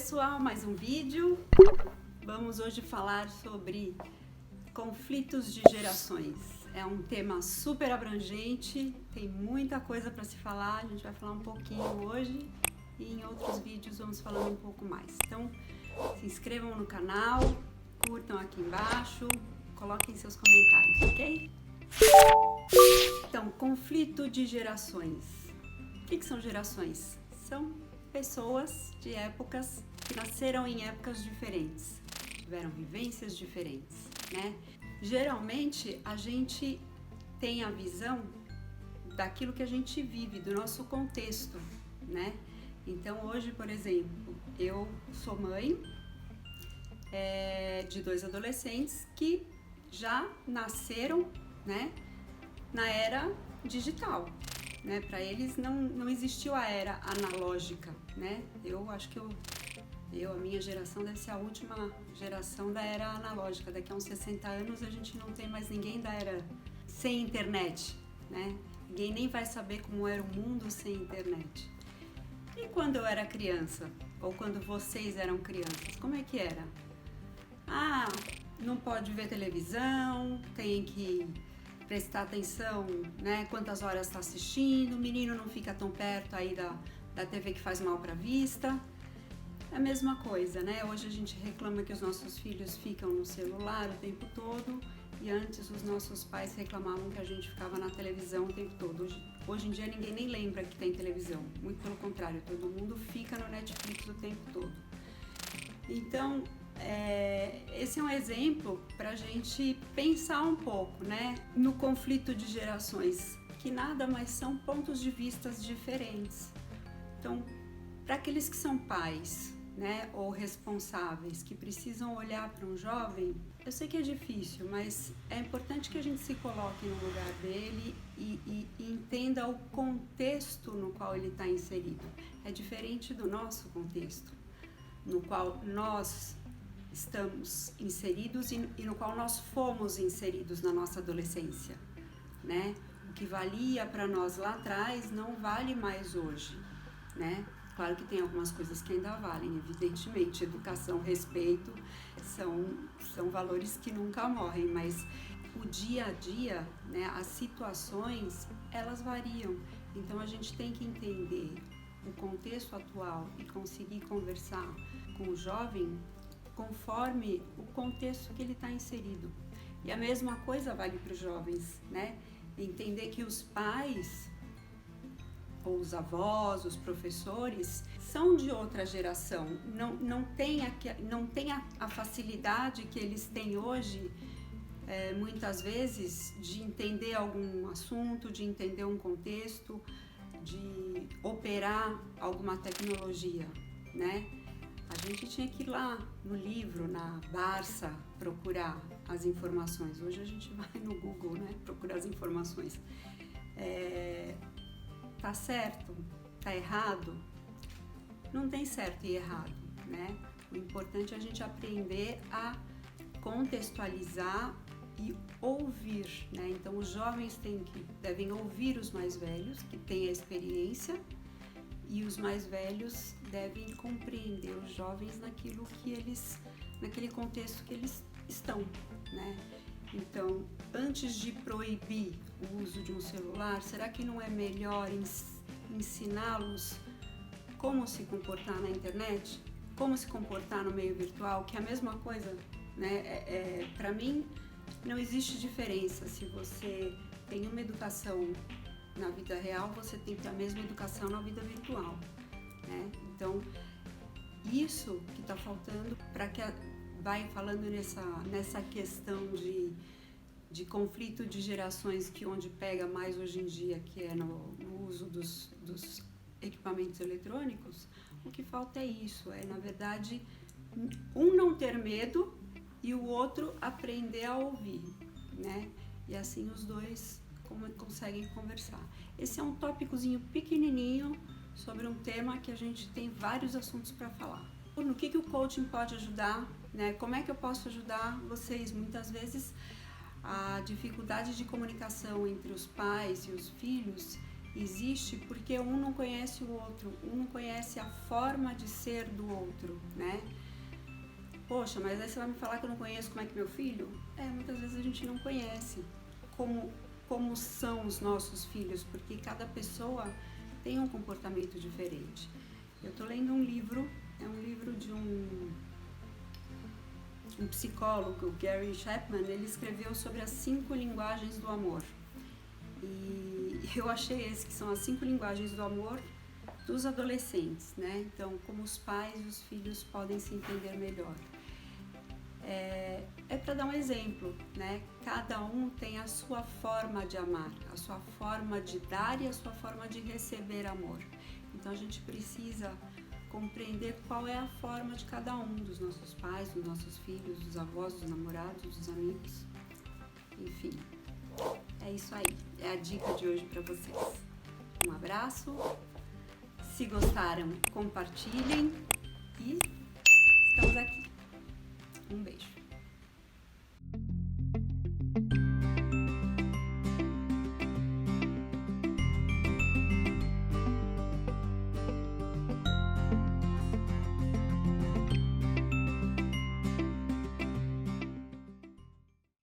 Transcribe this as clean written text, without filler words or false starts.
pessoal, mais um vídeo. Vamos hoje falar sobre conflitos de gerações. É um tema super abrangente, tem muita coisa para se falar, a gente vai falar um pouquinho hoje e em outros vídeos vamos falando um pouco mais. Então, se inscrevam no canal, curtam aqui embaixo, coloquem seus comentários, ok? Então, conflito de gerações. O que são gerações? São pessoas de épocas que nasceram em épocas diferentes, tiveram vivências diferentes, né? Geralmente a gente tem a visão daquilo que a gente vive, do nosso contexto, né? Então hoje, por exemplo, eu sou mãe de 2 adolescentes que já nasceram, né, na era digital. Né? Para eles não existiu a era analógica, né? Eu acho que a minha geração deve ser a última geração da era analógica. Daqui a uns 60 anos a gente não tem mais ninguém da era sem internet, né? Ninguém nem vai saber como era o mundo sem internet. E quando eu era criança, ou quando vocês eram crianças, como é que era? Ah, não pode ver televisão, tem que prestar atenção, né, quantas horas está assistindo, o menino não fica tão perto aí da TV que faz mal para a vista. É a mesma coisa, né? Hoje a gente reclama que os nossos filhos ficam no celular o tempo todo e antes os nossos pais reclamavam que a gente ficava na televisão o tempo todo. Hoje em dia ninguém nem lembra que tem televisão, muito pelo contrário, todo mundo fica no Netflix o tempo todo. Então, esse é um exemplo para a gente pensar um pouco, né, no conflito de gerações, que nada mais são pontos de vista diferentes. Então, para aqueles que são pais, né, ou responsáveis, que precisam olhar para um jovem, eu sei que é difícil, mas é importante que a gente se coloque no lugar dele e entenda o contexto no qual ele está inserido. É diferente do nosso contexto, no qual nós estamos inseridos e no qual nós fomos inseridos na nossa adolescência, né? O que valia para nós lá atrás não vale mais hoje, né? Claro que tem algumas coisas que ainda valem, evidentemente, educação, respeito, são valores que nunca morrem, mas o dia a dia, né, as situações, elas variam. Então a gente tem que entender o contexto atual e conseguir conversar com o jovem conforme o contexto que ele está inserido. E a mesma coisa vale para os jovens, né? Entender que os pais, ou os avós, os professores, são de outra geração, não tem a facilidade que eles têm hoje, muitas vezes, de entender algum assunto, de entender um contexto, de operar alguma tecnologia, né? A gente tinha que ir lá no livro, na Barça, procurar as informações. Hoje a gente vai no Google, né, procurar as informações. Tá certo? Tá errado? Não tem certo e errado, né? O importante é a gente aprender a contextualizar e ouvir, né? Então os jovens devem ouvir os mais velhos, que têm a experiência, e os mais velhos devem compreender os jovens naquele contexto que eles estão, né? Então, antes de proibir o uso de um celular, será que não é melhor ensiná-los como se comportar na internet? Como se comportar no meio virtual? Que é a mesma coisa, né? Para mim, não existe diferença. Se você tem uma educação na vida real, você tem que ter a mesma educação na vida virtual, né? Então, isso que está faltando para que vai falando nessa questão de conflito de gerações, que onde pega mais hoje em dia, que é no uso dos equipamentos eletrônicos, o que falta é isso, na verdade, um não ter medo e o outro aprender a ouvir, né? E assim os dois conseguem conversar. Esse é um tópicozinho pequenininho sobre um tema que a gente tem vários assuntos para falar. No que o coaching pode ajudar, né? Como é que eu posso ajudar vocês? Muitas vezes a dificuldade de comunicação entre os pais e os filhos existe porque um não conhece o outro, um não conhece a forma de ser do outro, né? Poxa, mas aí você vai me falar que eu não conheço como é que meu filho? Muitas vezes a gente não conhece como são os nossos filhos, porque cada pessoa tem um comportamento diferente. Eu tô lendo um livro, é um livro de um psicólogo, o Gary Chapman. Ele escreveu sobre as 5 linguagens do amor. E eu achei esse que são as 5 linguagens do amor dos adolescentes, né? Então, como os pais e os filhos podem se entender melhor. É para dar um exemplo, né? Cada um tem a sua forma de amar, a sua forma de dar e a sua forma de receber amor. Então a gente precisa compreender qual é a forma de cada um, dos nossos pais, dos nossos filhos, dos avós, dos namorados, dos amigos, enfim. É isso aí, é a dica de hoje para vocês. Um abraço, se gostaram, compartilhem e estamos aqui. Um beijo.